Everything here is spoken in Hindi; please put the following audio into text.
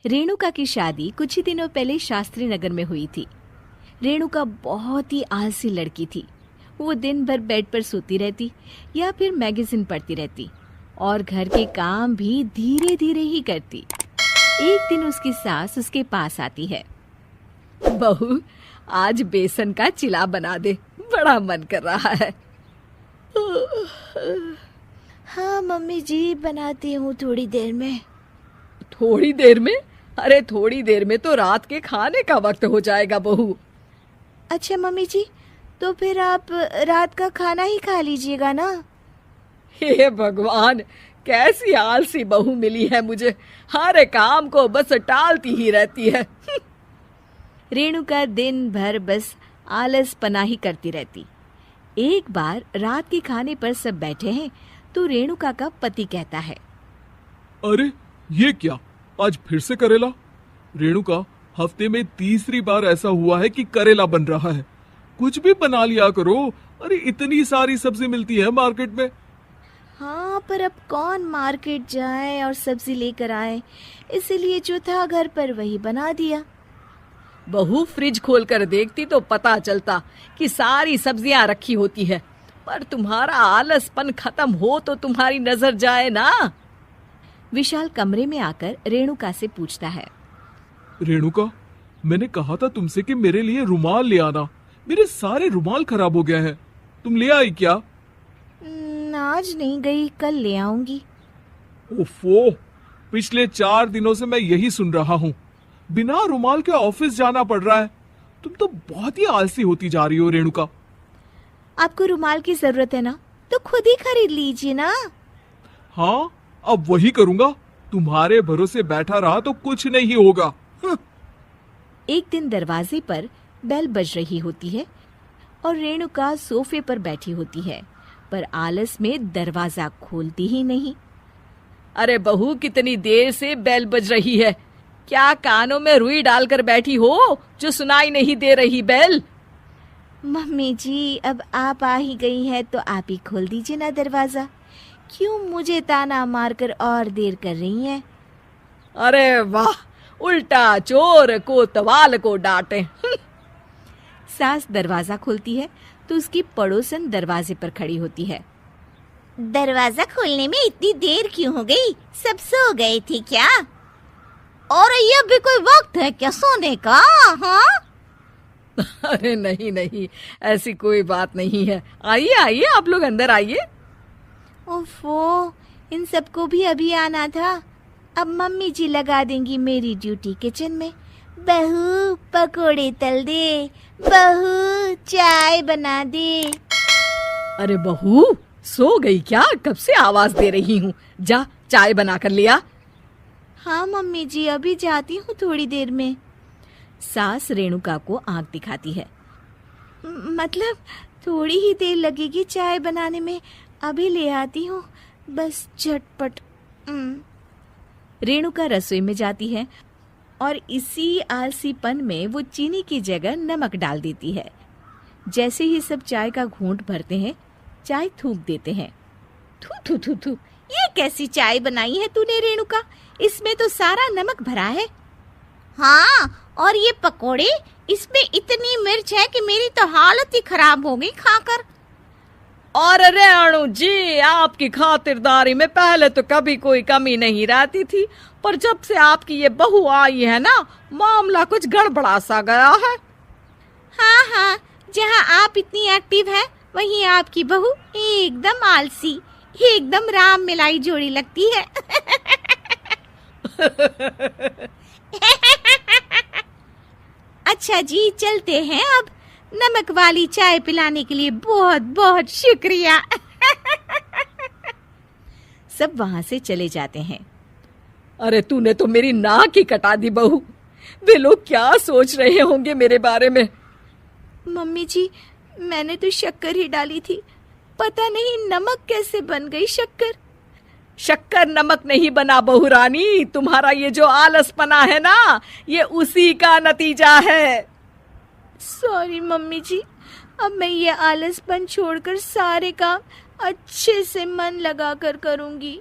रेणुका की शादी कुछ ही दिनों पहले शास्त्री नगर में हुई थी। रेणुका बहुत ही आलसी लड़की थी। वो दिन भर बेड पर सोती रहती या फिर मैगजीन पढ़ती रहती और घर के काम भी धीरे धीरे ही करती। एक दिन उसकी सास उसके पास आती है। बहू, आज बेसन का चिला बना दे, बड़ा मन कर रहा है। हाँ मम्मी जी, बनाती हूँ थोड़ी देर में। थोड़ी देर में? अरे थोड़ी देर में तो रात के खाने का वक्त हो जाएगा बहू। अच्छा मम्मी जी, तो फिर आप रात का खाना ही खा लीजिएगा ना। हे भगवान, कैसी आलसी बहू मिली है मुझे, हर काम को बस टालती ही रहती है। रेणुका दिन भर बस आलस पना ही करती रहती। एक बार रात के खाने पर सब बैठे हैं तो रेणुका का पति कहता है, अरे ये क्या, आज फिर से करेला? रेणुका, हफ्ते में तीसरी बार ऐसा हुआ है कि करेला बन रहा है। कुछ भी बना लिया करो। अरे इतनी सारी सब्जी मिलती है मार्केट में। हाँ, पर अब कौन मार्केट जाए और सब्जी लेकर आए, इसीलिए जो था घर पर वही बना दिया। बहू, फ्रिज खोल कर देखती तो पता चलता कि सारी सब्जियां रखी होती है, पर तुम्हारा आलसपन खत्म हो तो तुम्हारी नजर जाए ना। विशाल कमरे में आकर रेणुका से पूछता है, रेणुका, मैंने कहा था तुमसे कि मेरे लिए रुमाल ले आना। मेरे सारे रुमाल खराब हो गए हैं। तुम ले आई क्या? आज नहीं गई, कल ले आऊंगी। ओफो, पिछले 4 दिनों से मैं यही सुन रहा हूँ। बिना रुमाल के ऑफिस जाना पड़ रहा है। तुम तो बहुत ही आलसी होती जा रही हो रेणुका। आपको रुमाल की जरूरत है ना, तो खुद ही खरीद लीजिए ना। हाँ, अब वही करूंगा। तुम्हारे भरोसे बैठा रहा तो कुछ नहीं होगा। एक दिन दरवाजे पर बेल बज रही होती है और रेणुका सोफे पर बैठी होती है, पर आलस में दरवाजा खोलती ही नहीं। अरे बहू, कितनी देर से बेल बज रही है? क्या कानों में रुई डालकर बैठी हो जो सुनाई नहीं दे रही बेल? मम्मी जी, अब आप आ ही गई हैं तो आप ही खोल दीजिए ना दरवाजा। क्यों मुझे ताना मारकर और देर कर रही हैं? अरे वाह, उल्टा चोर को तवाल को डांटे। सास दरवाजा खोलती है तो उसकी पड़ोसन दरवाजे पर खड़ी होती है। दरवाजा खोलने में इतनी देर क्यों हो गई? सब सो गए थे क्या? और ये भी कोई वक्त है क्या सोने का? हाँ? अरे नहीं नहीं, ऐसी कोई बात नहीं है। आइए आइए, आप लोग अंदर आइए। ओफो, इन सबको भी अभी आना था। अब मम्मी जी लगा देंगी मेरी ड्यूटी किचन में। बहू, पकोड़े तल दे। बहू, चाय बना दे। अरे बहू, सो गई क्या? कब से आवाज दे रही हूँ। जा, चाय बना कर लिया। हाँ मम्मी जी, अभी जाती हूँ थोड़ी देर में। सास रेणुका को आंख दिखाती है। मतलब थोड़ी ही देर लगेगी चाय बनाने में, अभी ले आती हूँ, बस झटपट। रेणुका रसोई में जाती है और इसी आलसीपन में वो चीनी की जगह नमक डाल देती है। जैसे ही सब चाय का घूंट भरते हैं, चाय थूक देते हैं। थू थू थू थू, ये कैसी चाय बनाई है तूने रेणुका? इसमें तो सारा नमक भरा है। हाँ, और ये पकोड़े, इसमें इतनी मिर्च है कि मेरी तो हालत ही खराब हो गई खाकर। और रेणु जी, आपकी खातिरदारी में पहले तो कभी कोई कमी नहीं रहती थी, पर जब से आपकी ये बहू आई है ना, मामला कुछ गड़बड़ा सा गया है। हाँ हाँ, जहाँ आप इतनी एक्टिव हैं, वहीं आपकी बहू एकदम आलसी, एकदम राम मिलाई जोड़ी लगती है। अच्छा जी, चलते हैं अब। नमक वाली चाय पिलाने के लिए बहुत बहुत शुक्रिया। सब वहां से चले जाते हैं। अरे तूने तो मेरी नाक ही कटा दी बहू। वे लोग क्या सोच रहे होंगे मेरे बारे में? मम्मी जी, मैंने तो शक्कर ही डाली थी, पता नहीं नमक कैसे बन गई शक्कर। शक्कर नमक नहीं बना बहू रानी, तुम्हारा ये जो आलसपना है ना, ये उसी का नतीजा है। सॉरी मम्मी जी, अब मैं ये आलसपन छोड़कर सारे काम अच्छे से मन लगाकर करूंगी।